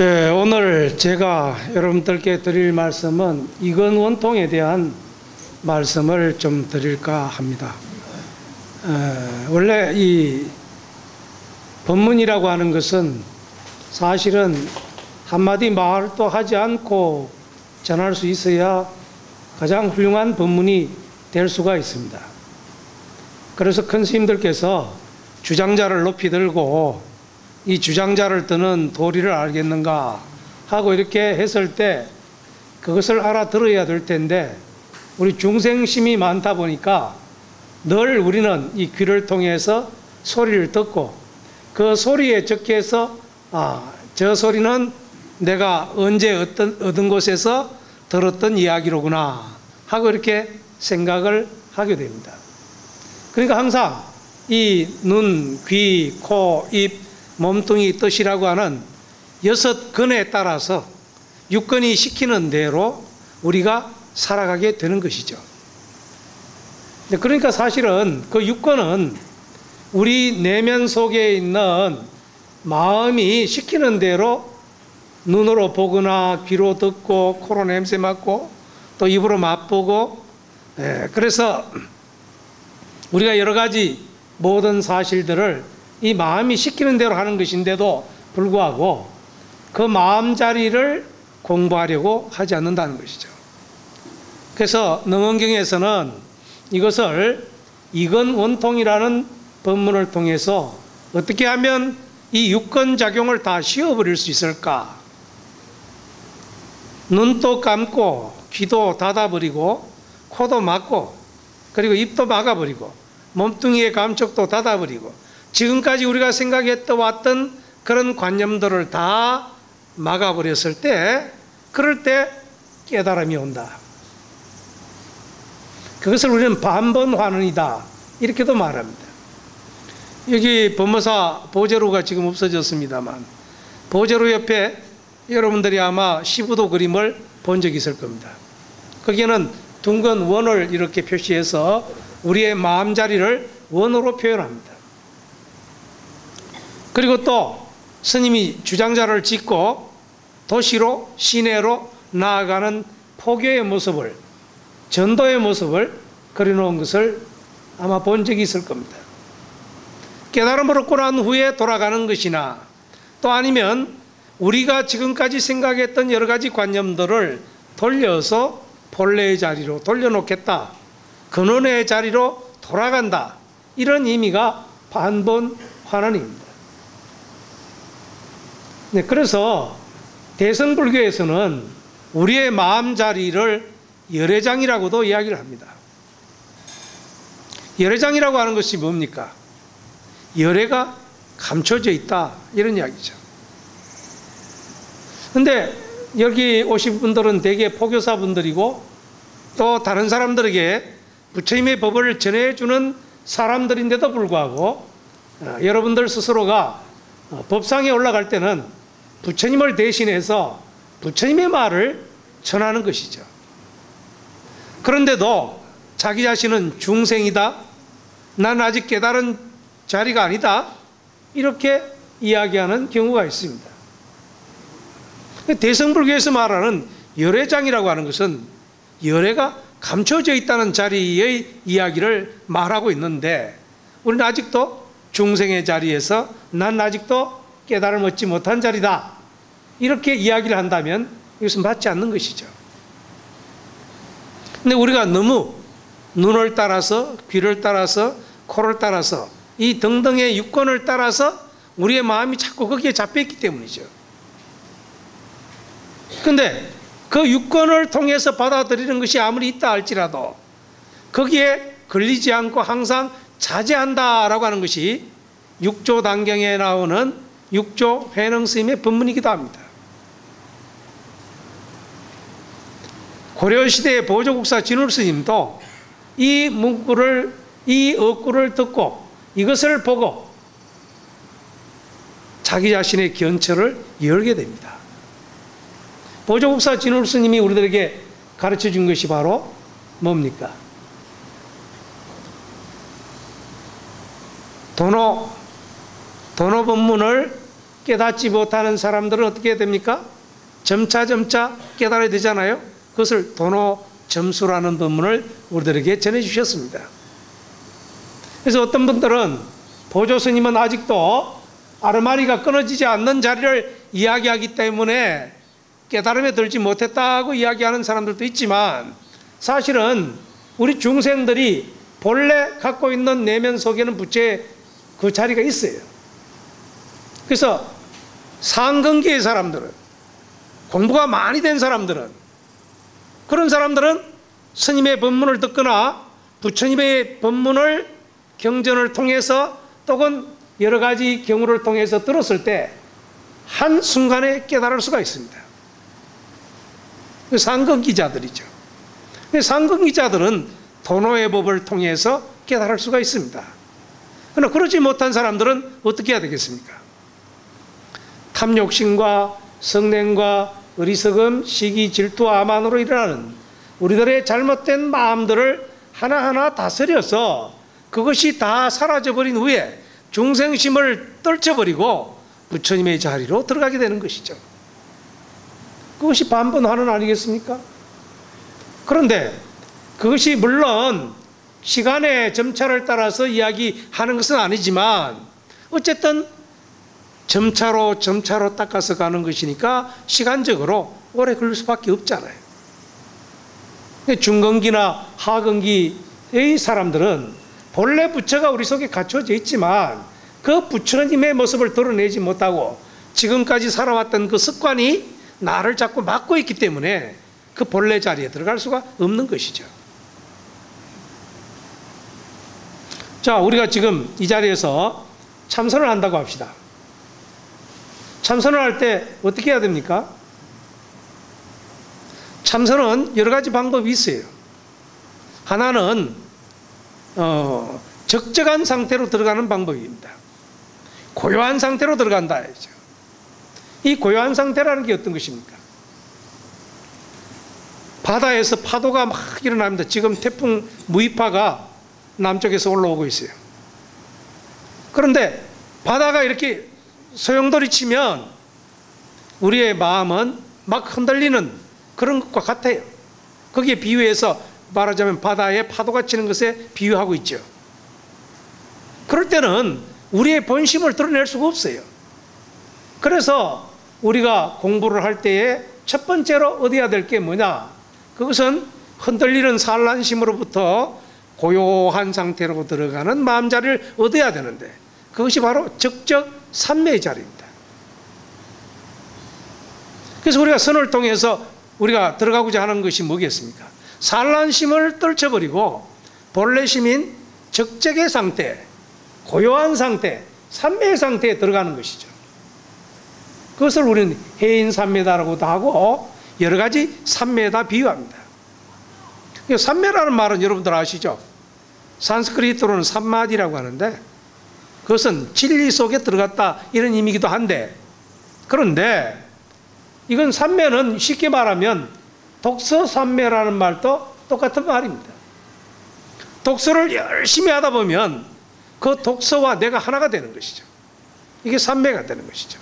예, 오늘 제가 여러분들께 드릴 말씀은 이건 원통에 대한 말씀을 좀 드릴까 합니다. 원래 이 법문이라고 하는 것은 사실은 한마디 말도 하지 않고 전할 수 있어야 가장 훌륭한 법문이 될 수가 있습니다. 그래서 큰 스님들께서 주장자를 높이 들고 이 주장자를 드는 도리를 알겠는가 하고 이렇게 했을 때 그것을 알아들어야 될 텐데 우리 중생심이 많다 보니까 늘 우리는 이 귀를 통해서 소리를 듣고 그 소리에 적해서 저 소리는 내가 언제 어떤 곳에서 들었던 이야기로구나 하고 이렇게 생각을 하게 됩니다. 그러니까 항상 이 눈, 귀, 코, 입, 몸뚱이 뜻이라고 하는 6근에 따라서 6근이 시키는 대로 우리가 살아가게 되는 것이죠. 그러니까 사실은 그 6근은 우리 내면 속에 있는 마음이 시키는 대로 눈으로 보거나 귀로 듣고 코로 냄새 맡고 또 입으로 맛보고 그래서 우리가 여러 가지 모든 사실들을 이 마음이 시키는 대로 하는 것인데도 불구하고 그 마음자리를 공부하려고 하지 않는다는 것이죠. 그래서 능언경에서는 이것을 이건원통이라는 법문을 통해서 어떻게 하면 이 6근 작용을 다 씌워버릴 수 있을까? 눈도 감고 귀도 닫아버리고 코도 막고 그리고 입도 막아버리고 몸뚱이의 감촉도 닫아버리고 지금까지 우리가 생각했던 왔던 그런 관념들을 다 막아버렸을 때 그럴 때 깨달음이 온다. 그것을 우리는 반번환원이다 이렇게도 말합니다. 여기 법무사 보제로가 지금 없어졌습니다만 보제로 옆에 여러분들이 아마 시부도 그림을 본 적이 있을 겁니다. 거기에는 둥근 원을 이렇게 표시해서 우리의 마음자리를 원으로 표현합니다. 그리고 또 스님이 주장자를 짓고 도시로 시내로 나아가는 포교의 모습을 전도의 모습을 그려놓은 것을 아마 본 적이 있을 겁니다. 깨달음을 얻고 난 후에 돌아가는 것이나 또 아니면 우리가 지금까지 생각했던 여러 가지 관념들을 돌려서 본래의 자리로 돌려놓겠다. 근원의 자리로 돌아간다. 이런 의미가 반번환원입니다. 네, 그래서 대승불교에서는 우리의 마음자리를 열애장이라고도 이야기를 합니다. 열애장이라고 하는 것이 뭡니까? 열애가 감춰져 있다 이런 이야기죠. 근데 여기 오신 분들은 대개 포교사분들이고 또 다른 사람들에게 부처님의 법을 전해주는 사람들인데도 불구하고 여러분들 스스로가 법상에 올라갈 때는 부처님을 대신해서 부처님의 말을 전하는 것이죠. 그런데도 자기 자신은 중생이다. 난 아직 깨달은 자리가 아니다. 이렇게 이야기하는 경우가 있습니다. 대승불교에서 말하는 열애장이라고 하는 것은 열애가 감춰져 있다는 자리의 이야기를 말하고 있는데 우리는 아직도 중생의 자리에서 난 아직도 깨달음 얻지 못한 자리다. 이렇게 이야기를 한다면 이것은 맞지 않는 것이죠. 근데 우리가 너무 눈을 따라서 귀를 따라서 코를 따라서 이 등등의 6권을 따라서 우리의 마음이 자꾸 거기에 잡혀있기 때문이죠. 근데 그 6권을 통해서 받아들이는 것이 아무리 있다 할지라도 거기에 걸리지 않고 항상 자제한다라고 하는 것이 6조 단경에 나오는 6조 회능스님의 법문이기도 합니다. 고려시대의 보조국사 진울스님도 이 문구를 이 어구를 듣고 이것을 보고 자기 자신의 견처를 열게 됩니다. 보조국사 진울스님이 우리들에게 가르쳐 준 것이 바로 뭡니까? 도노 법문을 깨닫지 못하는 사람들은 어떻게 해야 됩니까? 점차 깨달아야 되잖아요. 그것을 도노 점수라는 법문을 우리들에게 전해주셨습니다. 그래서 어떤 분들은 보조 스님은 아직도 아르마니가 끊어지지 않는 자리를 이야기하기 때문에 깨달음에 들지 못했다고 이야기하는 사람들도 있지만, 사실은 우리 중생들이 본래 갖고 있는 내면 속에는 부처의 그 자리가 있어요. 그래서 상근기의 사람들은, 공부가 많이 된 사람들은, 그런 사람들은 스님의 법문을 듣거나 부처님의 법문을 경전을 통해서 또는 여러 가지 경우를 통해서 들었을 때 한순간에 깨달을 수가 있습니다. 상근기자들이죠. 상근기자들은 도노의 법을 통해서 깨달을 수가 있습니다. 그러나 그러지 못한 사람들은 어떻게 해야 되겠습니까? 탐욕심과 성냉과 어리석음, 시기, 질투, 아만으로 일어나는 우리들의 잘못된 마음들을 하나하나 다스려서 그것이 다 사라져버린 후에 중생심을 떨쳐버리고 부처님의 자리로 들어가게 되는 것이죠. 그것이 반번하는 아니겠습니까? 그런데 그것이 물론 시간의 점차를 따라서 이야기하는 것은 아니지만 어쨌든 점차로 닦아서 가는 것이니까 시간적으로 오래 걸릴 수밖에 없잖아요. 중근기나 하근기의 사람들은 본래 부처가 우리 속에 갖춰져 있지만 그 부처님의 모습을 드러내지 못하고 지금까지 살아왔던 그 습관이 나를 자꾸 막고 있기 때문에 그 본래 자리에 들어갈 수가 없는 것이죠. 자, 우리가 지금 이 자리에서 참선을 한다고 합시다. 참선을 할 때 어떻게 해야 됩니까? 참선은 여러 가지 방법이 있어요. 하나는 적적한 상태로 들어가는 방법입니다. 고요한 상태로 들어간다 해야죠. 이 고요한 상태라는 게 어떤 것입니까? 바다에서 파도가 막 일어납니다. 지금 태풍 무이파가 남쪽에서 올라오고 있어요. 그런데 바다가 이렇게 소용돌이 치면 우리의 마음은 막 흔들리는 그런 것과 같아요. 거기에 비유해서 말하자면 바다에 파도가 치는 것에 비유하고 있죠. 그럴 때는 우리의 본심을 드러낼 수가 없어요. 그래서 우리가 공부를 할 때에 첫 번째로 얻어야 될 게 뭐냐? 그것은 흔들리는 산란심으로부터 고요한 상태로 들어가는 마음자리를 얻어야 되는데 그것이 바로 적적 삼매의 자리입니다. 그래서 우리가 선을 통해서 우리가 들어가고자 하는 것이 뭐겠습니까? 산란심을 떨쳐버리고 본래 심인 적적의 상태, 고요한 상태, 삼매의 상태에 들어가는 것이죠. 그것을 우리는 해인삼매다라고도 하고 여러 가지 삼매다 비유합니다. 삼매라는 말은 여러분들 아시죠? 산스크리트로는 삼마디라고 하는데 그것은 진리 속에 들어갔다 이런 의미이기도 한데, 그런데 이건 삼매는 쉽게 말하면 독서삼매라는 말도 똑같은 말입니다. 독서를 열심히 하다 보면 그 독서와 내가 하나가 되는 것이죠. 이게 삼매가 되는 것이죠.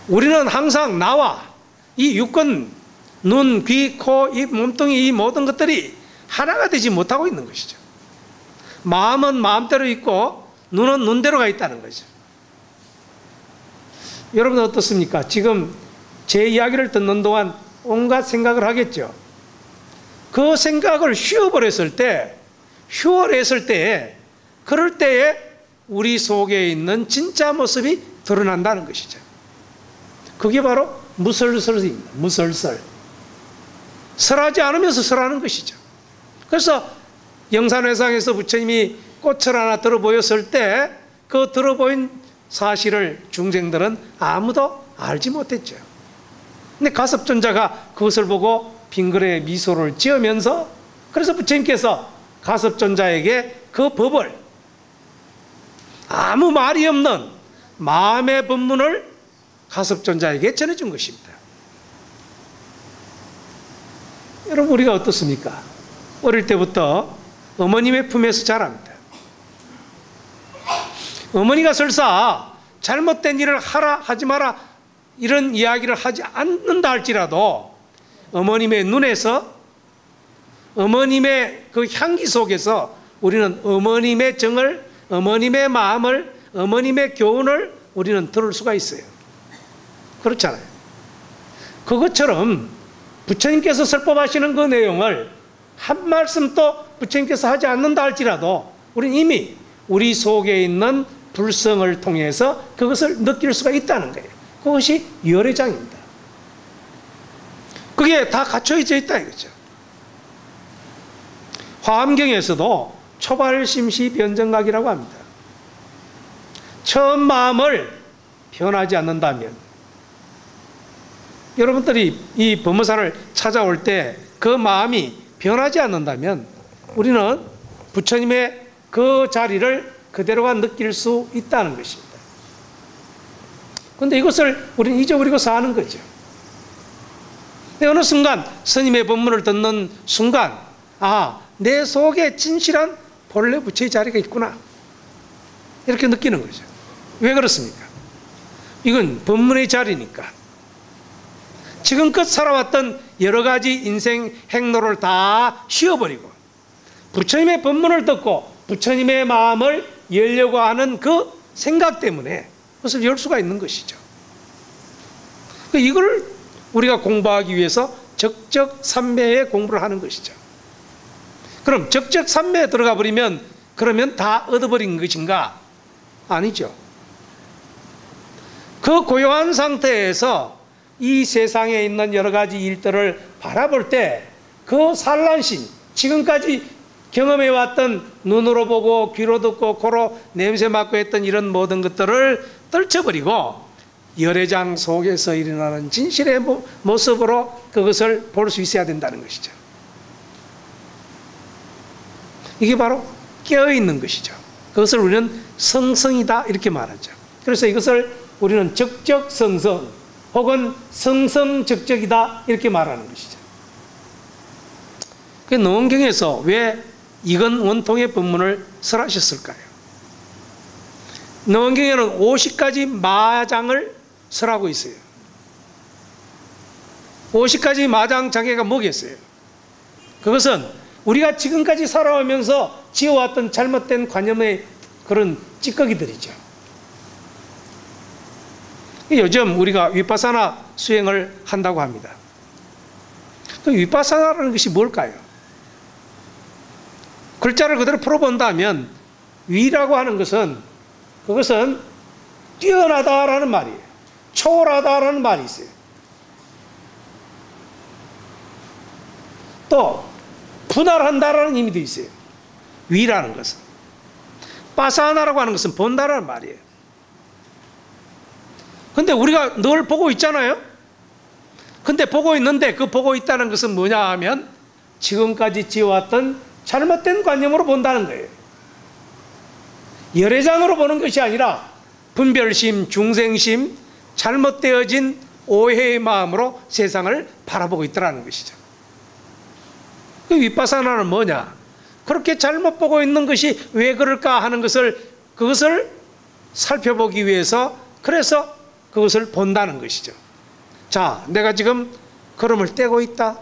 우리는 항상 나와 이 육근, 눈, 귀, 코, 입, 몸뚱이 이 모든 것들이 하나가 되지 못하고 있는 것이죠. 마음은 마음대로 있고 눈은 눈대로가 있다는 거죠. 여러분 어떻습니까? 지금 제 이야기를 듣는 동안 온갖 생각을 하겠죠. 그 생각을 쉬어버렸을 때, 그럴 때에 우리 속에 있는 진짜 모습이 드러난다는 것이죠. 그게 바로 무설설입니다. 무설설. 설하지 않으면서 설하는 것이죠. 그래서 영산회상에서 부처님이 꽃을 하나 들어 보였을 때 그 들어 보인 사실을 중생들은 아무도 알지 못했죠. 근데 가섭존자가 그것을 보고 빙그레 미소를 지으면서, 그래서 부처님께서 가섭존자에게 그 법을, 아무 말이 없는 마음의 법문을 가섭존자에게 전해준 것입니다. 여러분 우리가 어떻습니까? 어릴 때부터 어머님의 품에서 자랍니다. 어머니가 설사 잘못된 일을 하라 하지 마라 이런 이야기를 하지 않는다 할지라도 어머님의 눈에서 어머님의 그 향기 속에서 우리는 어머님의 정을, 어머님의 마음을, 어머님의 교훈을 우리는 들을 수가 있어요. 그렇잖아요. 그것처럼 부처님께서 설법하시는 그 내용을 한 말씀도 부처님께서 하지 않는다 할지라도 우리는 이미 우리 속에 있는 불성을 통해서 그것을 느낄 수가 있다는 거예요. 그것이 열애장입니다. 그게 다 갖춰져 있다 이거죠. 화엄경에서도 초발심시 변정각이라고 합니다. 처음 마음을 변하지 않는다면, 여러분들이 이 법무사를 찾아올 때 그 마음이 변하지 않는다면 우리는 부처님의 그 자리를 그대로가 느낄 수 있다는 것입니다. 그런데 이것을 우리는 잊어버리고 사는 거죠. 어느 순간 스님의 법문을 듣는 순간 내 속에 진실한 본래 부처의 자리가 있구나 이렇게 느끼는 거죠. 왜 그렇습니까? 이건 법문의 자리니까. 지금껏 살아왔던 여러 가지 인생 행로를 다 쉬어버리고 부처님의 법문을 듣고 부처님의 마음을 열려고 하는 그 생각 때문에 그것을 열 수가 있는 것이죠. 이걸 우리가 공부하기 위해서 적적삼매의 공부를 하는 것이죠. 그럼 적적삼매에 들어가 버리면 그러면 다 얻어버린 것인가? 아니죠. 그 고요한 상태에서 이 세상에 있는 여러 가지 일들을 바라볼 때 그 산란심, 지금까지 경험해왔던 눈으로 보고 귀로 듣고 코로 냄새 맡고 했던 이런 모든 것들을 떨쳐버리고 열애장 속에서 일어나는 진실의 모습으로 그것을 볼 수 있어야 된다는 것이죠. 이게 바로 깨어있는 것이죠. 그것을 우리는 성성이다 이렇게 말하죠. 그래서 이것을 우리는 적적성성 혹은 성성적적이다 이렇게 말하는 것이죠. 그 노원경에서 왜 이건 원통의 법문을 설하셨을까요? 노원경에는 50가지 마장을 설하고 있어요. 50가지 마장 장애가 뭐겠어요? 그것은 우리가 지금까지 살아오면서 지어왔던 잘못된 관념의 그런 찌꺼기들이죠. 요즘 우리가 위파사나 수행을 한다고 합니다. 그 위파사나라는 것이 뭘까요? 글자를 그대로 풀어본다면 위라고 하는 것은 그것은 뛰어나다라는 말이에요. 초월하다라는 말이 있어요. 또 분할한다라는 의미도 있어요. 위라는 것은. 빠사나라고 하는 것은 본다라는 말이에요. 근데 우리가 늘 보고 있잖아요. 근데 보고 있는데 그 보고 있다는 것은 뭐냐 하면 지금까지 지어왔던 잘못된 관념으로 본다는 거예요. 열애장으로 보는 것이 아니라 분별심, 중생심, 잘못되어진 오해의 마음으로 세상을 바라보고 있다는 것이죠. 그 위파사나는 뭐냐? 그렇게 잘못 보고 있는 것이 왜 그럴까 하는 그것을 살펴보기 위해서 그래서 그것을 본다는 것이죠. 자, 내가 지금 걸음을 떼고 있다.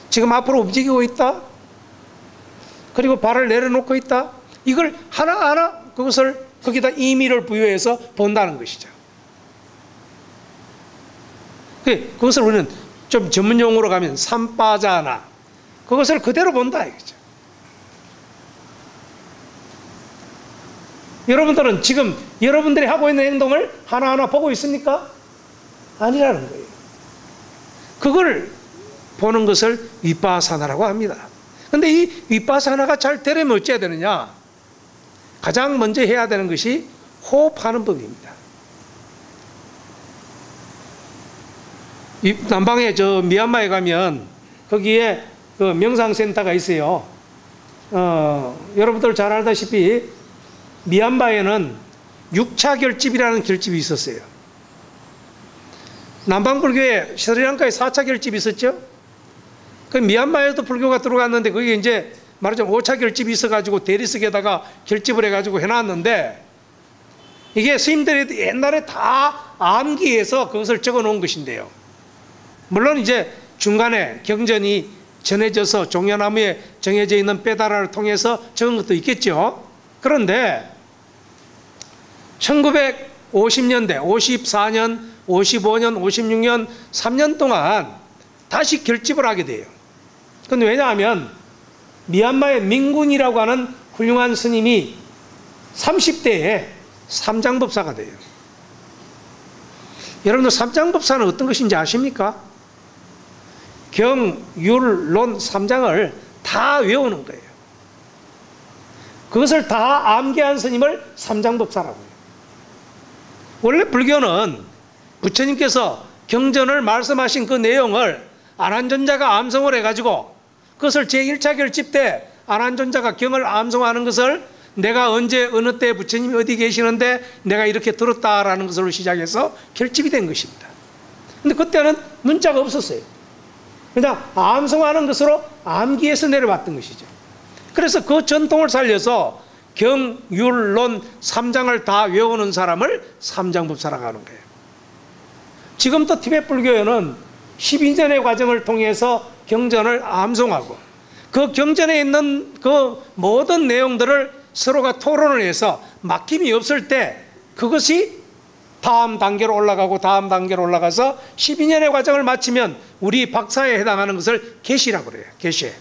지금 앞으로 움직이고 있다. 그리고 발을 내려놓고 있다. 이걸 하나하나 그것을 거기다 의미를 부여해서 본다는 것이죠. 그것을 우리는 좀 전문 용어로 가면 삼빠자나 그것을 그대로 본다 이거죠. 여러분들은 지금 여러분들이 하고 있는 행동을 하나하나 보고 있습니까? 아니라는 거예요. 그걸 보는 것을 위파사나라고 합니다. 그런데 이 위파사나가 잘 되려면 어찌해야 되느냐? 가장 먼저 해야 되는 것이 호흡하는 법입니다. 남방에 미얀마에 가면 거기에 그 명상센터가 있어요. 여러분들 잘 알다시피 미얀마에는 6차 결집이라는 결집이 있었어요. 남방불교에 스리랑카에 4차 결집이 있었죠. 그 미얀마에도 불교가 들어갔는데 거기 이제 말하자면 5차 결집이 있어가지고 대리석에다가 결집을 해가지고 해놨는데 이게 스님들이 옛날에 다 암기해서 그것을 적어 놓은 것인데요. 물론 이제 중간에 경전이 전해져서 종려나무에 정해져 있는 빼다라를 통해서 적은 것도 있겠죠. 그런데 1950년대, 54년, 55년, 56년 3년 동안 다시 결집을 하게 돼요. 그런데 왜냐하면 미얀마의 민군이라고 하는 훌륭한 스님이 30대에 삼장법사가 돼요. 여러분들 삼장법사는 어떤 것인지 아십니까? 경, 율, 론 3장을 다 외우는 거예요. 그것을 다 암기한 스님을 삼장법사라고 해요. 원래 불교는 부처님께서 경전을 말씀하신 그 내용을 아난존자가 암송을 해가지고 그것을 제1차 결집 때 아난존자가 경을 암송하는 것을 내가 언제 어느 때 부처님이 어디 계시는데 내가 이렇게 들었다라는 것으로 시작해서 결집이 된 것입니다. 근데 그때는 문자가 없었어요. 그냥 암송하는 것으로 암기해서 내려왔던 것이죠. 그래서 그 전통을 살려서 경, 율, 론 3장을 다 외우는 사람을 삼장법사라고 하는 거예요. 지금도 티베트 불교에는 12년의 과정을 통해서 경전을 암송하고 그 경전에 있는 그 모든 내용들을 서로가 토론을 해서 막힘이 없을 때 그것이 다음 단계로 올라가고 다음 단계로 올라가서 12년의 과정을 마치면 우리 박사에 해당하는 것을 계시라고 그래요. 계시.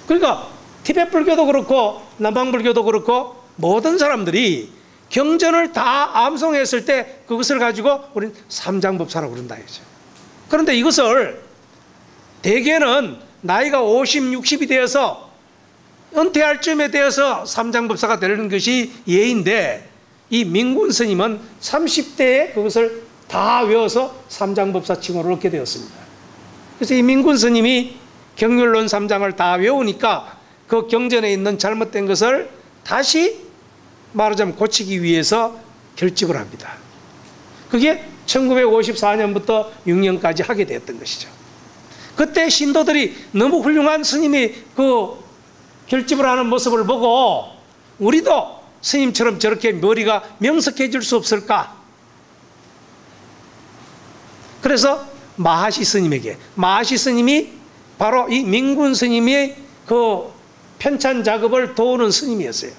그러니까 티베트 불교도 그렇고 남방 불교도 그렇고 모든 사람들이 경전을 다 암송했을 때 그것을 가지고 우리는 삼장법사라고 그런다 이거죠. 그런데 이것을 대개는 나이가 50, 60이 되어서 은퇴할 쯤에 되어서 삼장법사가 되는 것이 예인데 이 민군 스님은 30대에 그것을 다 외워서 삼장법사 칭호를 얻게 되었습니다. 그래서 이 민군 스님이 경률론 3장을 다 외우니까 그 경전에 있는 잘못된 것을 다시 말하자면 고치기 위해서 결집을 합니다. 그게 1954년부터 6년까지 하게 되었던 것이죠. 그때 신도들이 너무 훌륭한 스님이 그 결집을 하는 모습을 보고 우리도 스님처럼 저렇게 머리가 명석해질 수 없을까? 그래서 마하시 스님에게, 마하시 스님이 바로 이 민군 스님의 그 편찬 작업을 도우는 스님이었어요.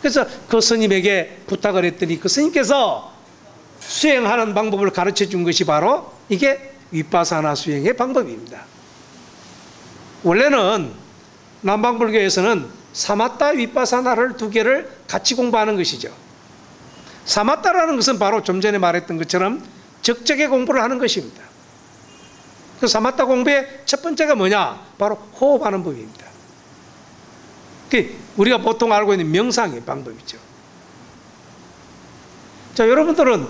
그래서 그 스님에게 부탁을 했더니 그 스님께서 수행하는 방법을 가르쳐 준 것이 바로 이게 윗바사나 수행의 방법입니다. 원래는 남방불교에서는 사마타 윗바사나를 두 개를 같이 공부하는 것이죠. 사마타라는 것은 바로 좀 전에 말했던 것처럼 적적의 공부를 하는 것입니다. 그 사마타 공부의 첫 번째가 뭐냐? 바로 호흡하는 법입니다. 우리가 보통 알고 있는 명상의 방법이죠. 자, 여러분들은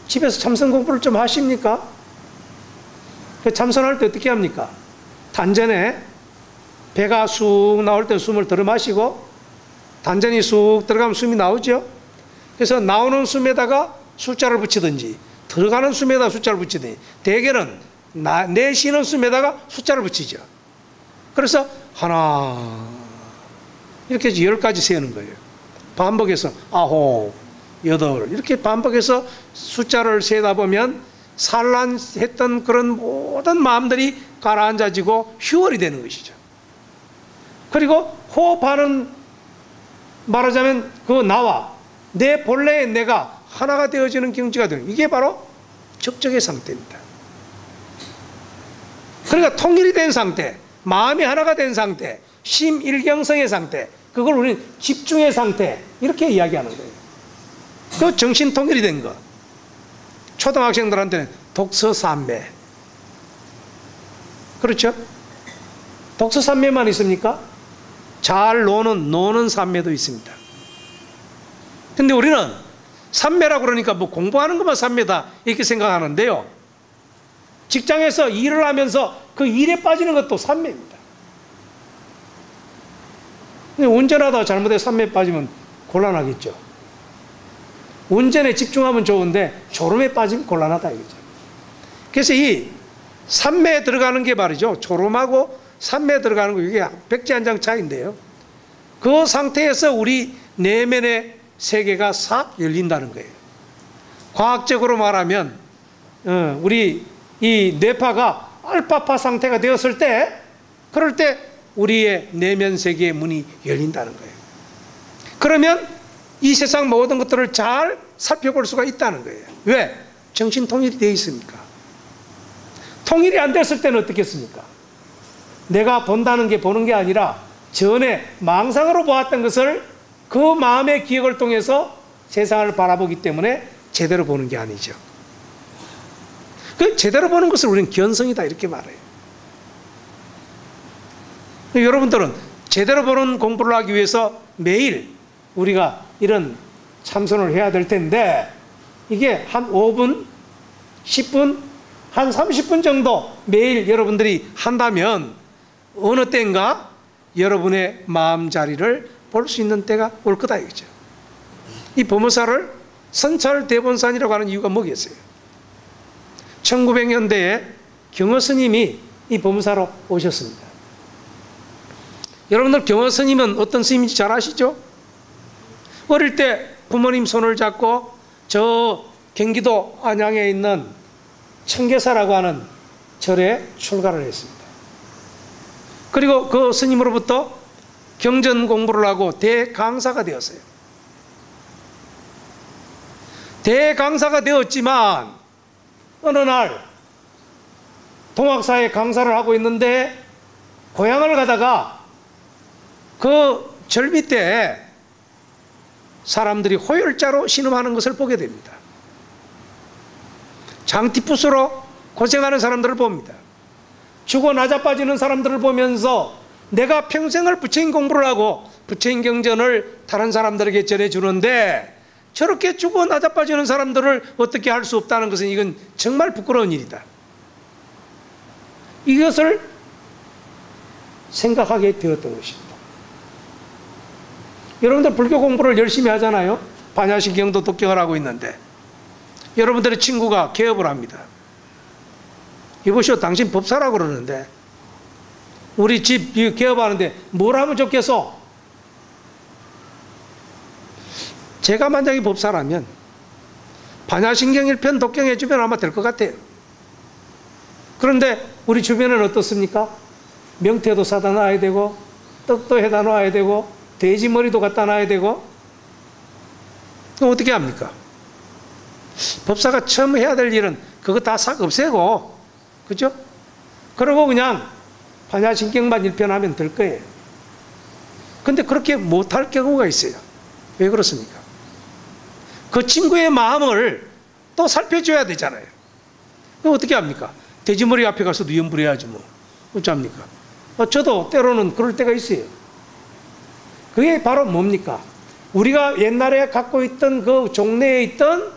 집에서 참선 공부를 좀 하십니까? 참선할 때 어떻게 합니까? 단전에 배가 쑥 나올 때 숨을 들어 마시고 단전이 쑥 들어가면 숨이 나오죠. 그래서 나오는 숨에다가 숫자를 붙이든지 들어가는 숨에다가 숫자를 붙이든지 대개는 내쉬는 숨에다가 숫자를 붙이죠. 그래서 하나 이렇게 10가지 세우는 거예요. 반복해서 9, 8 이렇게 반복해서 숫자를 세다 보면 산란했던 그런 모든 마음들이 가라앉아지고 휴월이 되는 것이죠. 그리고 호흡하는 말하자면 그 나와 내 본래의 내가 하나가 되어지는 경지가 되는 이게 바로 적적의 상태입니다. 그러니까 통일이 된 상태, 마음이 하나가 된 상태, 심일경성의 상태, 그걸 우리는 집중의 상태 이렇게 이야기하는 거예요. 그 정신 통일이 된 거. 초등학생들한테는 독서삼매. 그렇죠? 독서삼매만 있습니까? 잘 노는 삼매도 있습니다. 근데 우리는 삼매라고 그러니까 뭐 공부하는 것만 삼매다 이렇게 생각하는데요. 직장에서 일을 하면서 그 일에 빠지는 것도 삼매입니다. 근데 운전하다가 잘못해서 삼매에 빠지면 곤란하겠죠. 운전에 집중하면 좋은데 졸음에 빠지면 곤란하다 이거죠. 그래서 이 삼매에 들어가는 게 말이죠. 졸음하고 삼매에 들어가는 거 이게 백지 한 장 차이인데요. 그 상태에서 우리 내면의 세계가 싹 열린다는 거예요. 과학적으로 말하면 우리 이 뇌파가 알파파 상태가 되었을 때, 그럴 때 우리의 내면 세계의 문이 열린다는 거예요. 그러면 이 세상 모든 것들을 잘 살펴볼 수가 있다는 거예요. 왜? 정신 통일이 되어 있으니까. 통일이 안 됐을 때는 어떻겠습니까? 내가 본다는 게 보는 게 아니라 전에 망상으로 보았던 것을 그 마음의 기억을 통해서 세상을 바라보기 때문에 제대로 보는 게 아니죠. 그 제대로 보는 것을 우리는 견성이다 이렇게 말해요. 여러분들은 제대로 보는 공부를 하기 위해서 매일 우리가 이런 참선을 해야 될 텐데, 이게 한 5분, 10분, 한 30분 정도 매일 여러분들이 한다면 어느 때인가 여러분의 마음자리를 볼 수 있는 때가 올 거다 이거죠. 이 법무사를 선찰대본산이라고 하는 이유가 뭐겠어요? 1900년대에 경허 스님이 이 법무사로 오셨습니다. 여러분들 경허 스님은 어떤 스님인지 잘 아시죠? 어릴 때 부모님 손을 잡고 저 경기도 안양에 있는 청계사라고 하는 절에 출가를 했습니다. 그리고 그 스님으로부터 경전 공부를 하고 대강사가 되었어요. 대강사가 되었지만 어느 날 동학사에 강사를 하고 있는데 고향을 가다가 그 절 밑에 사람들이 호열자로 신음하는 것을 보게 됩니다. 장티푸스로 고생하는 사람들을 봅니다. 죽어 나자빠지는 사람들을 보면서 내가 평생을 부처님 공부를 하고 부처님 경전을 다른 사람들에게 전해주는데 저렇게 죽어 나자빠지는 사람들을 어떻게 할 수 없다는 것은 이건 정말 부끄러운 일이다. 이것을 생각하게 되었던 것입니다. 여러분들 불교 공부를 열심히 하잖아요. 반야신경도 독경을 하고 있는데 여러분들의 친구가 개업을 합니다. 이보시오, 당신 법사라고 그러는데 우리 집 개업하는데 뭘 하면 좋겠어? 제가 만약에 법사라면 반야신경 1편 독경해주면 아마 될 것 같아요. 그런데 우리 주변은 어떻습니까? 명태도 사다 놔야 되고 떡도 해다 놔야 되고 돼지 머리도 갖다 놔야 되고, 그럼 어떻게 합니까? 법사가 처음 해야 될 일은 그거 다 싹 없애고, 그죠? 그러고 그냥 반야신경만 1편 하면 될 거예요. 근데 그렇게 못할 경우가 있어요. 왜 그렇습니까? 그 친구의 마음을 또 살펴줘야 되잖아요. 그럼 어떻게 합니까? 돼지머리 앞에 가서 누염부려야지 뭐. 어쩝니까? 저도 때로는 그럴 때가 있어요. 그게 바로 뭡니까? 우리가 옛날에 갖고 있던 그 종래에 있던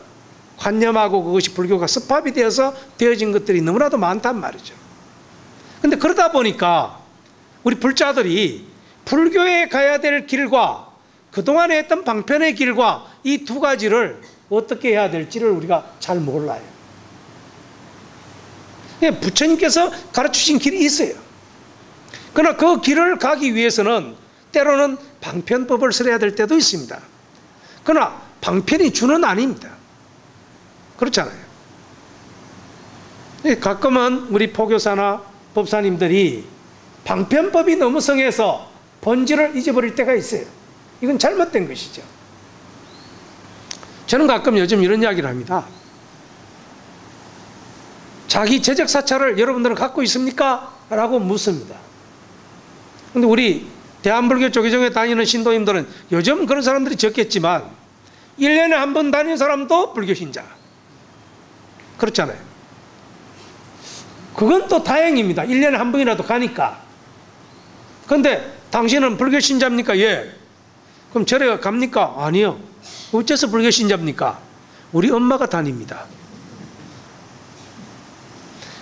관념하고 그것이 불교가 습합이 되어서 되어진 것들이 너무나도 많단 말이죠. 근데 그러다 보니까 우리 불자들이 불교에 가야 될 길과 그동안에 했던 방편의 길과 이 두 가지를 어떻게 해야 될지를 우리가 잘 몰라요. 부처님께서 가르치신 길이 있어요. 그러나 그 길을 가기 위해서는 때로는 방편법을 써야 될 때도 있습니다. 그러나 방편이 주는 아닙니다. 그렇잖아요. 가끔은 우리 포교사나 법사님들이 방편법이 너무 성해서 본질을 잊어버릴 때가 있어요. 이건 잘못된 것이죠. 저는 가끔 요즘 이런 이야기를 합니다. 자기 재적 사찰을 여러분들은 갖고 있습니까? 라고 묻습니다. 근데 우리 대한불교 조계종에 다니는 신도님들은 요즘 그런 사람들이 적겠지만 1년에 한 번 다니는 사람도 불교신자. 그렇잖아요. 그건 또 다행입니다. 1년에 한 번이라도 가니까. 그런데 당신은 불교신자입니까? 예. 그럼 절에 갑니까? 아니요. 어째서 불교신자입니까? 우리 엄마가 다닙니다.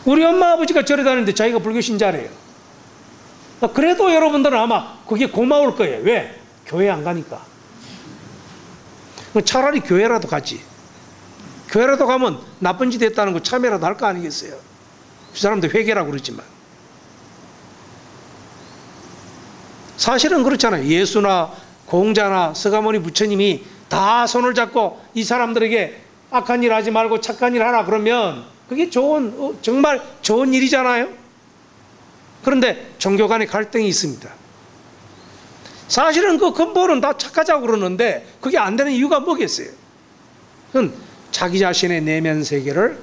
우리 엄마 아버지가 절에 다니는데 자기가 불교신자래요. 그래도 여러분들은 아마 그게 고마울 거예요. 왜? 교회 안 가니까. 차라리 교회라도 가지. 교회라도 가면 나쁜 짓 했다는 거 참여라도 할 거 아니겠어요? 그 사람들 회개라고 그러지만. 사실은 그렇잖아요. 예수나 공자나 서가모니 부처님이 다 손을 잡고 이 사람들에게 악한 일 하지 말고 착한 일 하라 그러면 그게 정말 좋은 일이잖아요. 그런데 종교 간의 갈등이 있습니다. 사실은 그 근본은 다 착하자고 그러는데 그게 안 되는 이유가 뭐겠어요? 그건 자기 자신의 내면 세계를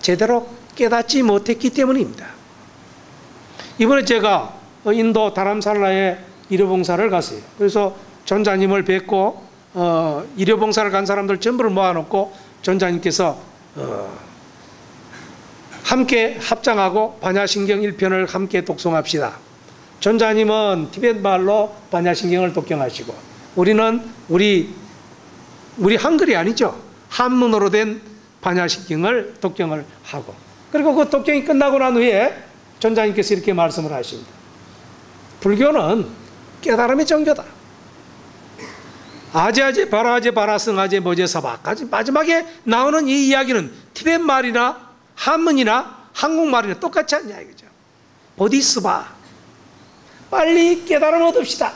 제대로 깨닫지 못했기 때문입니다. 이번에 제가 인도 다람살라에 일요봉사를 갔어요. 그래서 전자님을 뵙고 일요봉사를 간 사람들 전부를 모아놓고 전자님께서 함께 합장하고 반야신경 1편을 함께 독송합시다. 전자님은 티베트 말로 반야신경을 독경하시고 우리는 우리 한글이 아니죠. 한문으로 된 반야신경을 독경을 하고 그리고 그 독경이 끝나고 난 후에 전자님께서 이렇게 말씀을 하십니다. 불교는 깨달음의 종교다. 아제아제 바라아제 바라승아제 모제사바까지 마지막에 나오는 이 이야기는 티베트 말이나 한문이나 한국말이나 똑같지 않냐 이거죠. 보디스바 빨리 깨달음을 얻읍시다.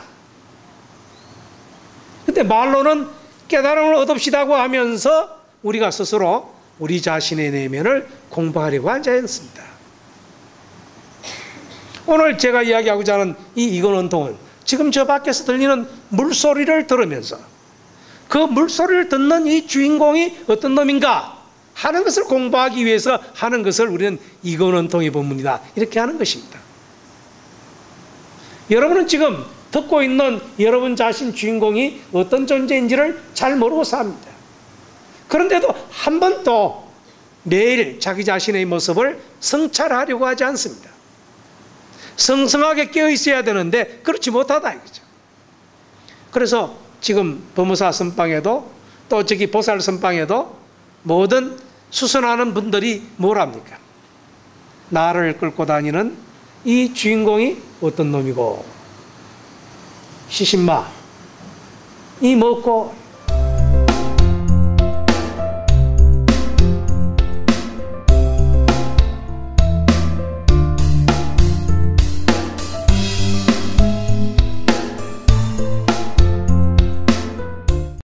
근데 말로는 깨달음을 얻읍시다고 하면서 우리가 스스로 우리 자신의 내면을 공부하려고 하지 않습니다. 오늘 제가 이야기하고자 하는 이 이건원통은 지금 저 밖에서 들리는 물소리를 들으면서 그 물소리를 듣는 이 주인공이 어떤 놈인가 하는 것을 공부하기 위해서 하는 것을 우리는 이건원통의 법문이다 이렇게 하는 것입니다. 여러분은 지금 듣고 있는 여러분 자신 주인공이 어떤 존재인지를 잘 모르고 삽니다. 그런데도 한 번도 매일 자기 자신의 모습을 성찰하려고 하지 않습니다. 성성하게 깨어 있어야 되는데 그렇지 못하다 이거죠. 그래서 지금 법무사 선방에도 또 저기 보살 선방에도 모든 수선하는 분들이 뭘 합니까? 나를 끌고 다니는 이 주인공이 어떤 놈이고 시신마 이 먹고